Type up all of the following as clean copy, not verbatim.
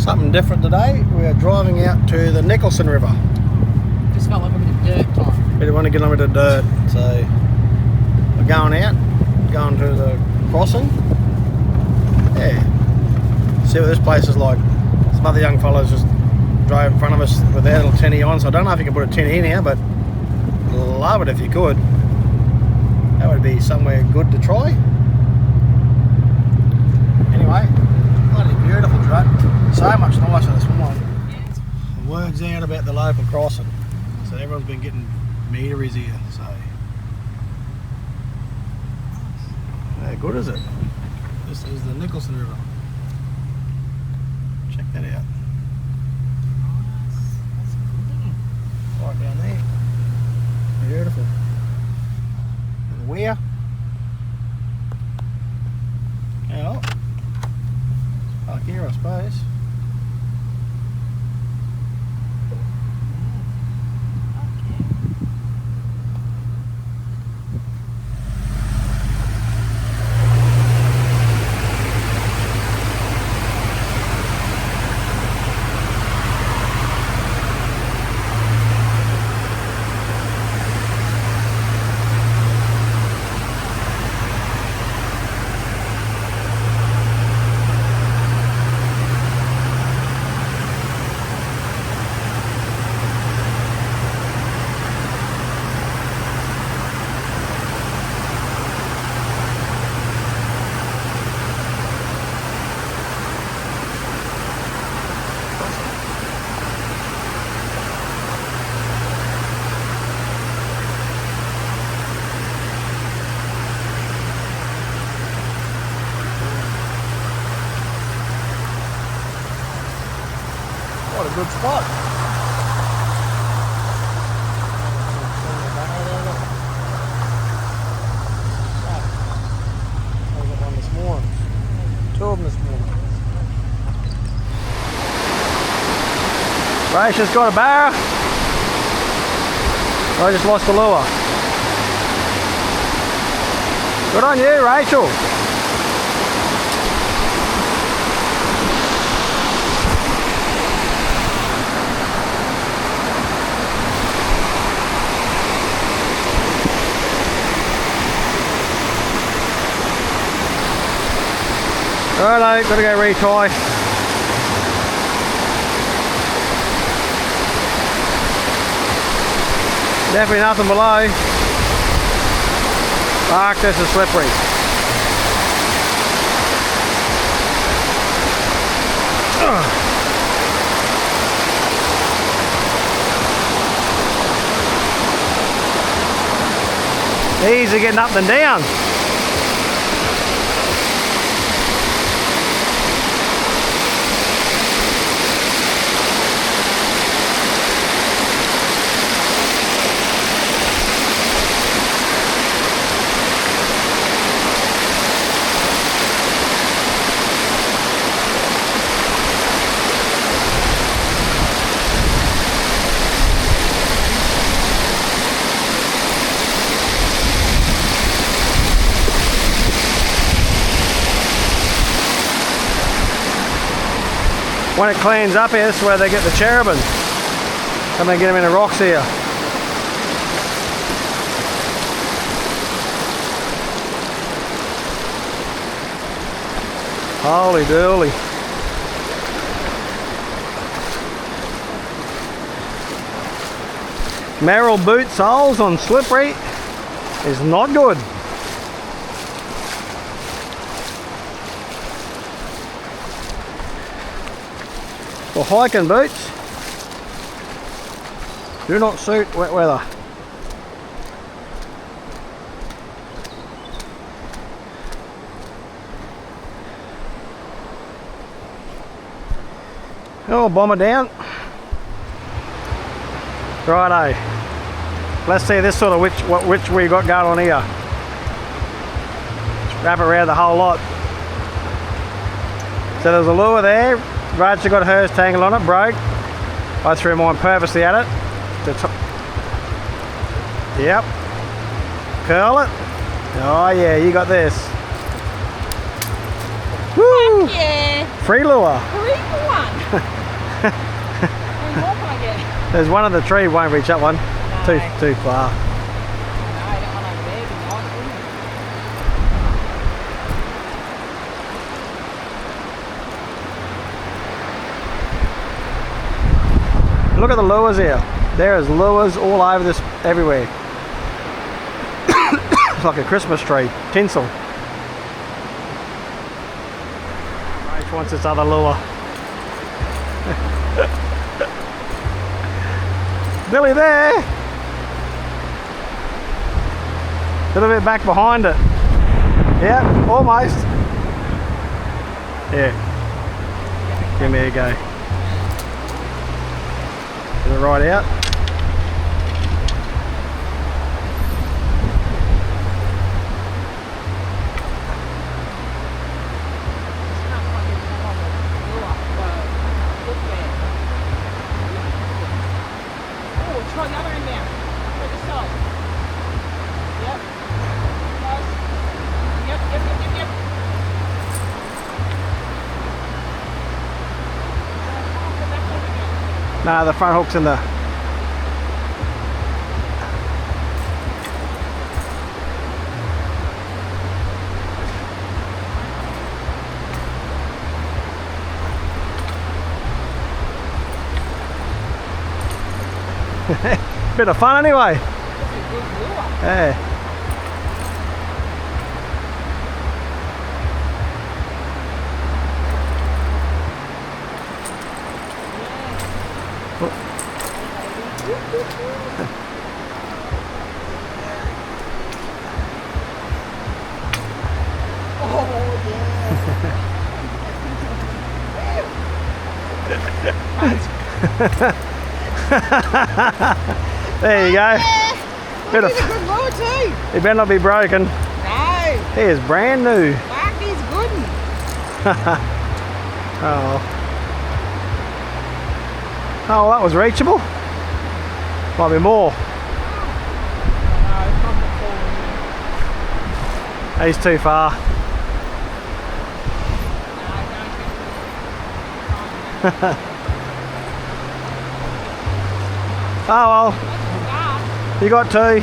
Something different today. We are driving out to the Nicholson River. Just felt like a bit of dirt time. We didn't want to get on with the dirt, so we're going out, going to the crossing. Yeah. See what this place is like. Some other young fellows just drove in front of us with their little tinny on, so I don't know if you can put a tinny in here, but love it if you could. That would be somewhere good to try. Anyway, bloody beautiful truck. So much nicer this morning. The word's out about the local crossing, so everyone's been getting meteries here. So how good is it? This is the Nicholson River. Check that out. Right down there. Beautiful. And where? Well, back here, I suppose. What a good spot. I got one this morning. Two of them this morning. Rachel's got a Barra. I just lost the lure. Good on you, Rachel. Righto, gotta go retie. Definitely nothing below. Fuck, this is slippery. Easy getting up and down. When it cleans up here, this is where they get the cherubim. And they get them in the rocks here. Holy dooly. Merrill boot soles on slippery is not good. For hiking boots, do not suit wet weather. Oh, bomber down. Righto. Let's see this sort of which we got going on here. Just wrap it around the whole lot. So there's a lure there. Rachel got hers tangled on it, broke. I threw mine purposely at it. Yep. Curl it. Oh yeah, you got this. Woo! Yeah. Free lure. Free for one. How many more can I get? There's one on the tree, won't reach that one. No. Too far. No, I don't want over there. It'd be nice, wouldn't it? Look at the lures here. There is lures all over this, everywhere. It's like a Christmas tree, tinsel. Rach wants this other lure. Nearly there. A little bit back behind it. Yeah, almost. Yeah. Give me a go. Get it right out. Try the other end now. Try this side. Yep. Close. Yep. Put that hook again. Nah, the front hook's in the... Bit of fun anyway. That's a good lure. Yeah. There you go. Bit of, He's a good lure too. it better not be broken. No. He is brand new. Mark is good. Oh. Oh, that was reachable. Might be more. No, it's not the full. He's too far. Oh well, you got two.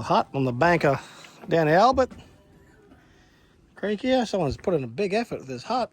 Hut on the bank down Albert Creek here. Someone's put in a big effort with this hut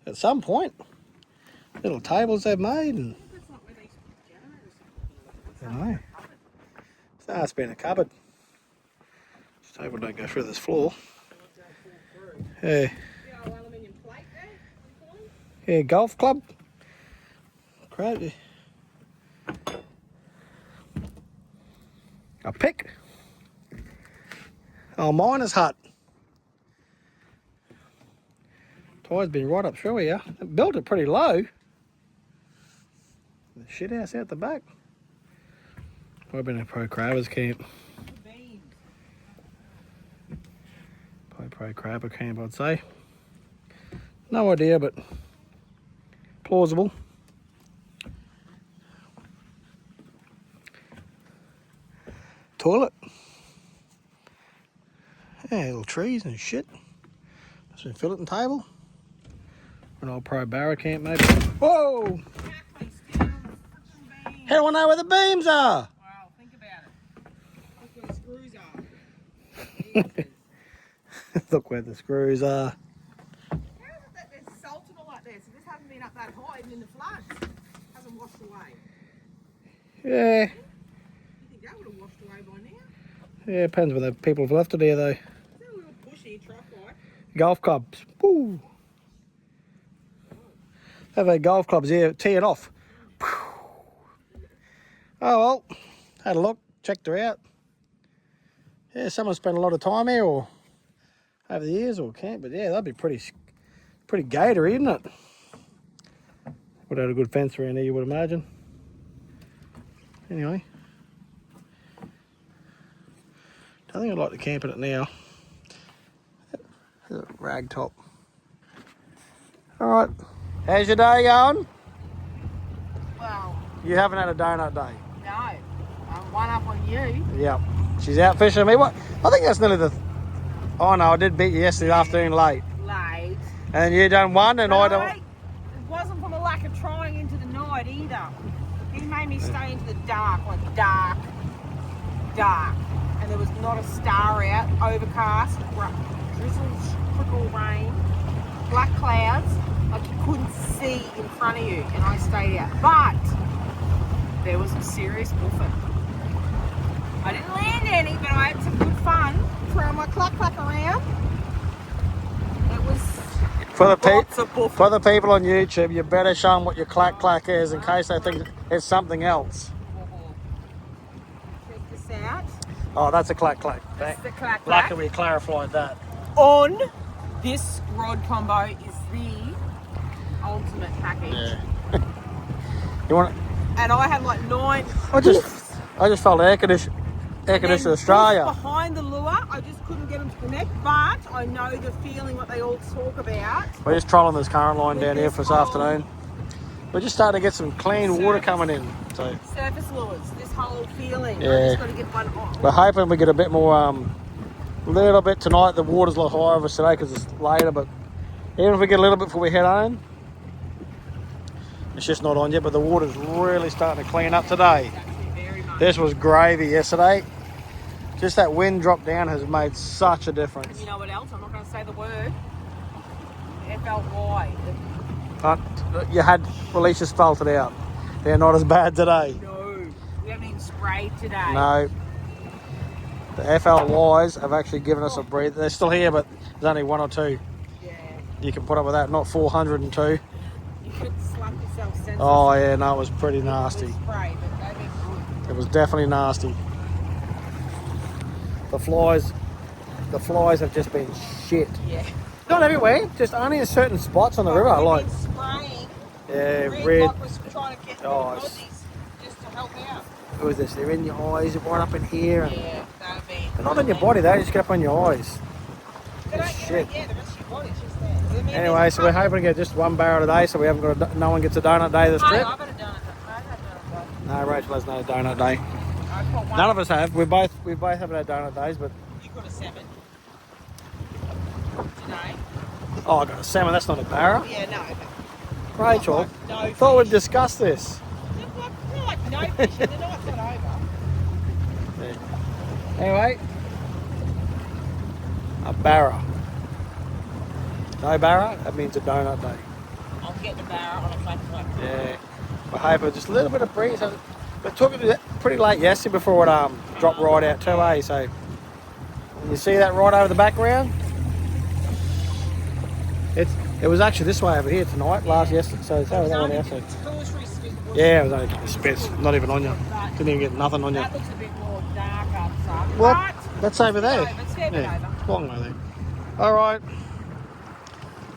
at some point. Little tables they've made, and I don't know. So it's been a cupboard. This table don't go through this floor. Yeah. Yeah, golf club. Great. A pick. Oh, miner's hut. Tide's been right up through here. They built it pretty low. The shit house out the back. Might have been a pro crabbers camp. Probably pro crabber camp, I'd say. No idea, but plausible. Toilet. Yeah, little trees and shit. That's been filleting table. An old pro Barra camp, maybe. Whoa! How do I know where the beams are? Wow, think about it. Look where the screws are. Look where the screws are. How is it that there's salt and all that there? So this hasn't been up that high, even in the floods. Hasn't washed away. Yeah. You think that would have washed away by now? Yeah, depends whether people have left it here though. It's a little bushy truck like. Golf clubs. Woo! Have our golf clubs here teeing off. Oh well, had a look, checked her out. Yeah, someone spent a lot of time here or over the years or camp, but yeah, that'd be pretty gatory, isn't it? Would have had a good fence around here, you would imagine. Anyway, I think I'd like to camp in it now. There's a rag top. All right, how's your day going? Well, You haven't had a donut day. no. I'm one up on you. Yep. She's out fishing me. What? I think that's nearly the. Oh no, I did beat you yesterday afternoon late. Late. And you done one, and I don't. It wasn't from a lack of trying into the night either. He made me stay into the dark, like dark. And there was not a star out, overcast, drizzle, trickle rain, black clouds, like you couldn't see in front of you, and I stayed out. But there was some serious woofing. I didn't land any, but I had some good fun throwing my cluck around. It was For lots of woofing. for the people on YouTube, you better show them what your clack is in case they think it's something else. Check this out. Oh, that's a clack. That's the clack. Luckily we clarified that. On this rod combo is the ultimate package. Yeah. You want? And I had like 9. I just felt air conditioning Australia. Behind the lure, I just couldn't get them to connect, but I know the feeling what they all talk about. We're just trolling this current line down here this for this whole- afternoon. We're just starting to get some clean water coming in. So Surface lures, this whole feeling. Yeah. I just got to get one on. we're hoping we get a bit more, little bit tonight. The water's a lot higher for us today because it's later, but even if we get a little bit before we head home, it's just not on yet, but the water's really starting to clean up today. Actually, very much. This was gravy yesterday. Just that wind drop down has made such a difference. You know what else? I'm not going to say the word. FLY. But you had, well, at least just felt it out. They're not as bad today. No, we haven't even sprayed today. No. The FLYs have actually given us a breather. They're still here, but there's only 1 or 2. Yeah. You can put up with that, not 402. You could slap yourself senseless. Oh yeah, no, it was pretty nasty. With spray, but they've been good. It was definitely nasty. The flies have just been shit. Yeah. Not everywhere, just only in certain spots on the river. We've Like, been spraying. yeah, Red red. Dot was trying to get the Oh, it's- Aussies just to help out. What was this? They're in your eyes, right up in here. And Yeah, they've been. they're not in your body, they just get up on your eyes. They don't, shit. Yeah, the rest of your body's just there. Anyway, so we're hoping to get just 1 barrel today, so we haven't got no one gets a donut day this Oh, trip. I've got a donut. No, Rachel has no donut day. I've got one. None of us have. We both haven't had donut days, but You got a 7 today. oh, I got a salmon. That's not a barra. Yeah, no. Rachel, No I thought we'd fish. discuss this. They're like no fish. The night's not over. Anyway, a barra. No barra, that means a donut day. I'll get the barra on a flat one. Yeah, we're hoping just a little bit of breeze. We took it pretty late yesterday before it dropped right out too, eh? So, you see that right over the background? It was actually this way over here tonight, yesterday. So it's over that one there. So. Yeah, it was only a spits, not even on you. Didn't even get nothing on you. That looks a bit more dark outside. Well, But that's over there. it's a fair bit Yeah, over. long way there. All right,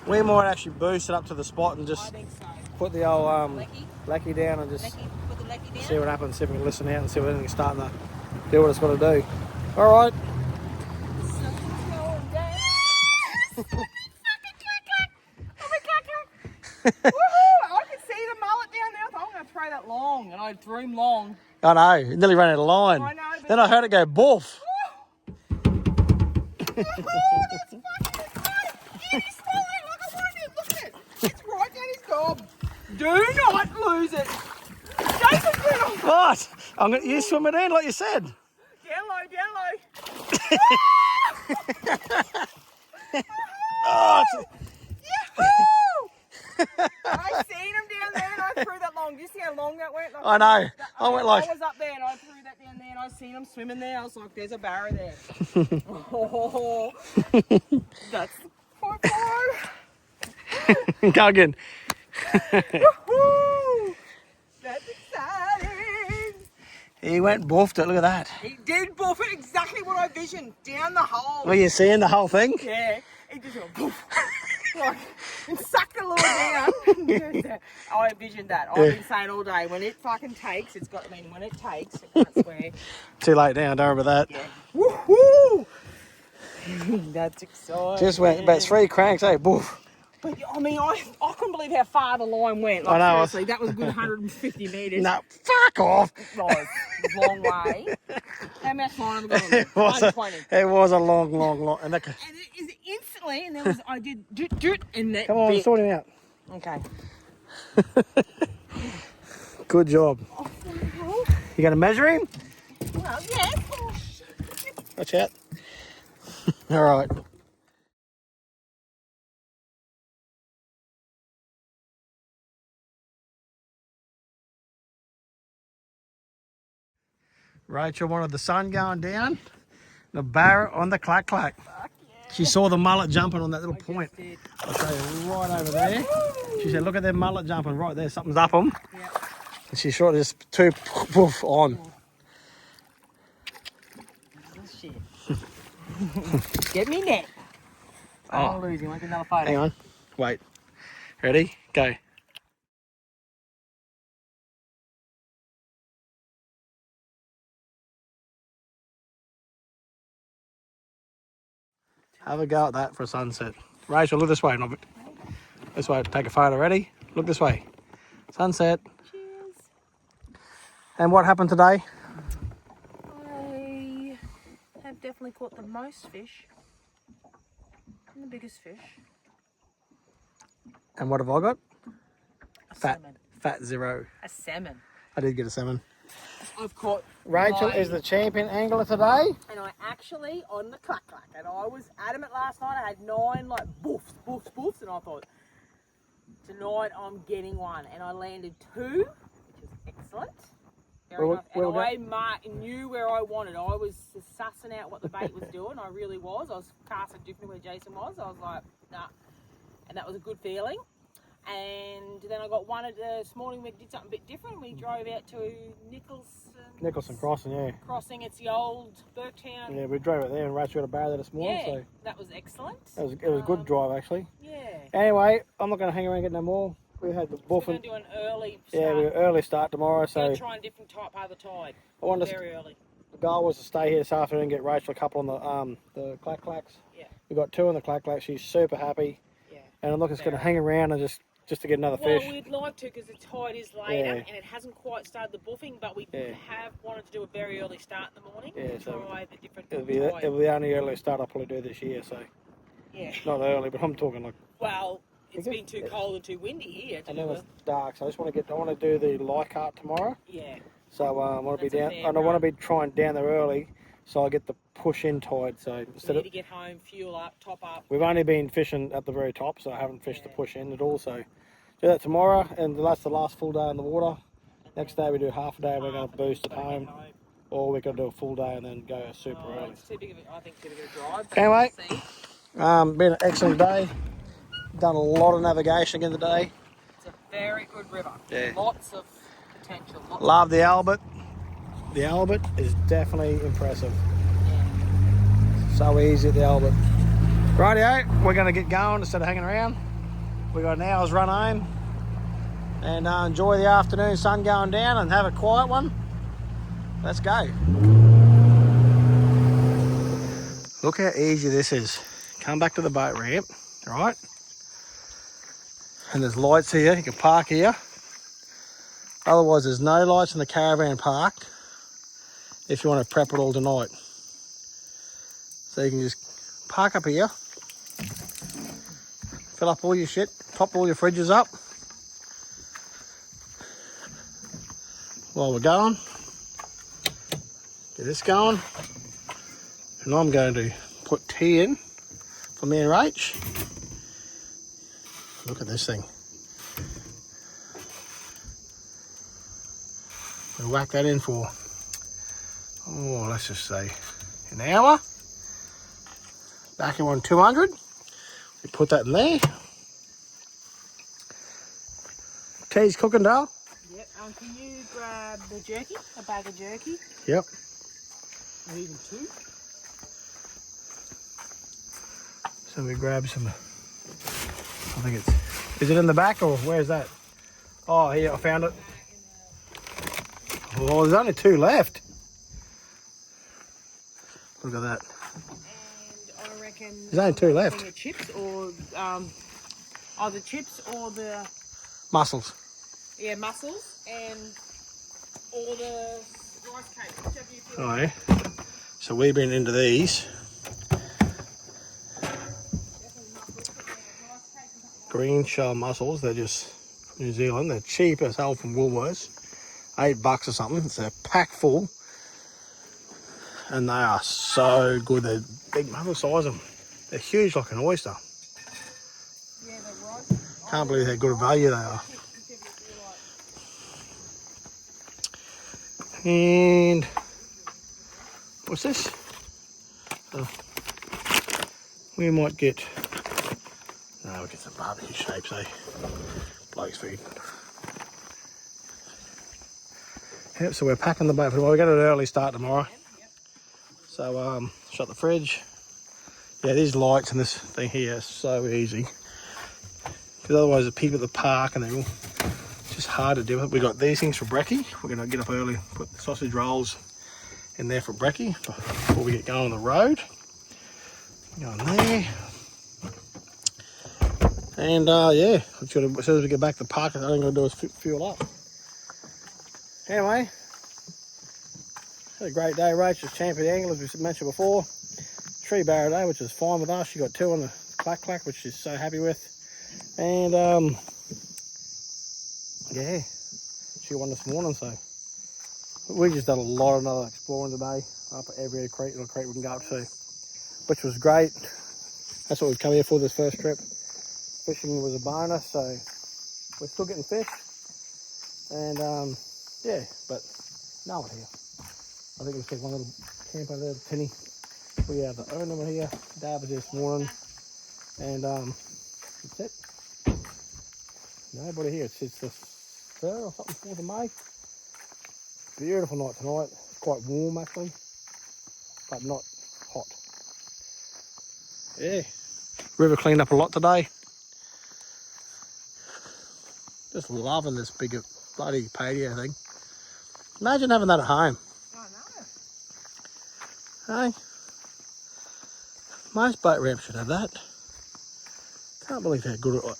we might actually boost it up to the spot and I just think so. put the old Lecky? lecky down and just Lecky, put the lecky down. See what happens, see if we can listen out and see if anything's starting to do what it's got to do. All right. Something's going down. Fucking clack clack. Oh my clack clack. Woohoo! I can see the mullet down there. I thought I'm going to throw that long, and I threw him long. I know, it nearly ran out of line. I know, but Then I heard it go boof. Woohoo! That's fucking exciting. He's falling like a warning. Look at it. It's right down his gob. Do not lose it. Jason's been on. What? You swim it in like you said. Down low, down low. Oh, Yahoo! I seen him down there and I threw that long. Do you see how long that went? I know. I went like... I was up there and I threw that down there and I seen him swimming there. I was like, there's a barra there. Oh, that's quite far. Go again. Woohoo! That's exciting. He went boofed it, look at that. He did buff it exactly what I visioned. Down the hole. Were you seeing the whole thing? Yeah. He just went poof. Like, and sucked a little down. I envisioned that. I've been saying all day, when it fucking takes, it's got, I mean, when it takes, I can't swear. Too late now, don't worry about that. Yeah. Woohoo! That's exciting. Just went about 3 cranks, eh? Boof. But, I mean, I couldn't believe how far the line went. Like, I know. seriously, that was a good 150 metres. No, fuck off. It was. It was a long way. How much line have we got on there? It was, 120. it was a long. And that, And it is instantly, and there was, I did doot, and that come on, bit. sort him out. Okay. Good job. You going to measure him? Well, yes. Oh, Watch out. All right. Rachel wanted the sun going down, the Barra on the clack clack. fuck yeah. She saw the mullet jumping on that little point. Just did. I'll show you right over there. She said, look at them mullet jumping right there. Something's up them. Yep. And she shot this 2 poof on. This is shit. Get me net. I'm losing. Want another photo? Hang on. Wait. Ready? Go. Have a go at that for a sunset. Rachel, look this way. Not this way. Take a photo. Ready? Look this way. Sunset. Cheers. And what happened today? I have definitely caught the most fish and the biggest fish. And what have I got? A Fat. salmon. Fat 0. A salmon. I did get a salmon. I've caught. Rachel is the champion angler today. And I actually on the clack clack, and I was adamant last night. I had 9 like boofs, and I thought tonight I'm getting one, and I landed 2, which is excellent. Very nice. And I knew where I wanted. I was sussing out what the bait was doing. I really was. I was casting differently where Jason was. I was like, nah, and that was a good feeling. And then I got one this morning. We did something a bit different. We drove out to Nicholson Crossing, yeah. Crossing. It's the old Burketown. Yeah, we drove it there and Rachel got a barra there this morning. Yeah, So that was excellent. it was a good drive actually. Yeah. Anyway, I'm not going to hang around and get no more. We had the We're buffing. going to do an early start. Yeah, we're early start tomorrow. We're So going to try a different type of the tide. I wanted to, Very early. the goal was to stay here this afternoon and get Rachel a couple on the clack clacks. Yeah. We got 2 on the clack clacks. She's super happy. Yeah. And I'm not just going to hang around and just to get another Well, fish. we'd like to because the tide is later Yeah. and it hasn't quite started the buffing, but we Yeah. have wanted to do a very early start in the morning. Yeah, To so try the different It'll be tide. the only early start I'll probably do this year. So Yeah. not early, but I'm talking like. Well, it's Okay. been too cold and too windy here to And do then it. it's dark, so I want to do the Leichhardt tomorrow. Yeah. So I want to be That's a down, fair and I want to run. be trying down there early, so I get the push in tide. So We instead need of to get home, fuel up, top up. we've only been fishing at the very top, so I haven't fished the Yeah. push in at all. So do that tomorrow, and that's the last full day in the water. Next day we do half a day. We're going to boost it Gotta get home, or we can do a full day and then go super Oh, early. it's too big of a, I think too big of a drive. but Anyway. we'll see. Been an excellent day. Done a lot of navigation again today. It's a very good river. Yeah. Lots of potential. Lots Love the Albert. The Albert is definitely impressive. Yeah. So easy at the Albert. Rightio, we're going to get going instead of hanging around. We got an hour's run home. and enjoy the afternoon sun going down and have a quiet one. Let's go. Look how easy this is. Come back to the boat ramp, right? And there's lights here, you can park here. Otherwise there's no lights in the caravan park if you want to prep it all tonight. So you can just park up here, fill up all your shit, top all your fridges up while we're going. Get this going. And I'm going to put tea in for me and Rach. Look at this thing. We whack that in for, oh, let's just say an hour. Back in on 200. We put that in there. Tea's cooking, Dale. Yep. Can you grab the jerky? A bag of jerky? Yep. And even 2. So we grab some, I think it's, is it in the back or where's that? Oh, here, I found it. Oh, there's only 2 left. Look at that. And I reckon There's only 2 left. The chips or either chips or the Mussels. yeah mussels and or the rice cake, whichever you feel. Oh, yeah. So we've been into these. Green shell mussels. They're just from New Zealand. They're cheap as hell from Woolworths. $8 or something. It's a pack full. And they are so good. They're big, mother size them. They're huge like an oyster. Yeah, they're right. Can't believe how good a value they are. And what's this? We might get, no, we'll get some barbecue shapes, eh? Bloke's feed. Yep, so we're packing the boat. Well, we've got an early start tomorrow. So, shut the fridge. Yeah, these lights and this thing here is so easy. Because otherwise the people at the park and they're all just hard to deal with. We got these things for brekkie. We're going to get up early, put the sausage rolls in there for brekkie before we get going on the road. Go in there. And yeah, as soon as we get back to the park, all I'm going to do is fuel up. Anyway, had a great day. Rachel's champion angler, as we mentioned before. 3 barra day, which is fine with us. She got 2 on the clack, which she's so happy with. And yeah, she won this morning. So we just done a lot of another exploring today, up at every little creek we can go up to, which was great. That's what we've come here for this first trip. Fishing was a bonus, so we're still getting fish. And yeah, but no one here. I think we took one little camper there, Penny. We have the owner here. Dad was this morning, and that's it. Nobody here. It's the 3rd or something, 4th of May. Beautiful night tonight. It's quite warm actually, but not hot. Yeah, river cleaned up a lot today. Just loving this big bloody patio thing. Imagine having that at home. I know. Hey, most boat ramps should have that. Can't believe how good an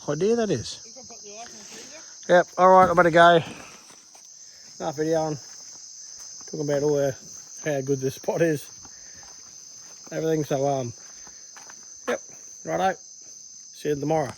idea that is. You can put the ice in the freezer. Yep, alright, I better go. Enough videoing. Talking about all how good this spot is. Everything, so yep, righto. See you tomorrow.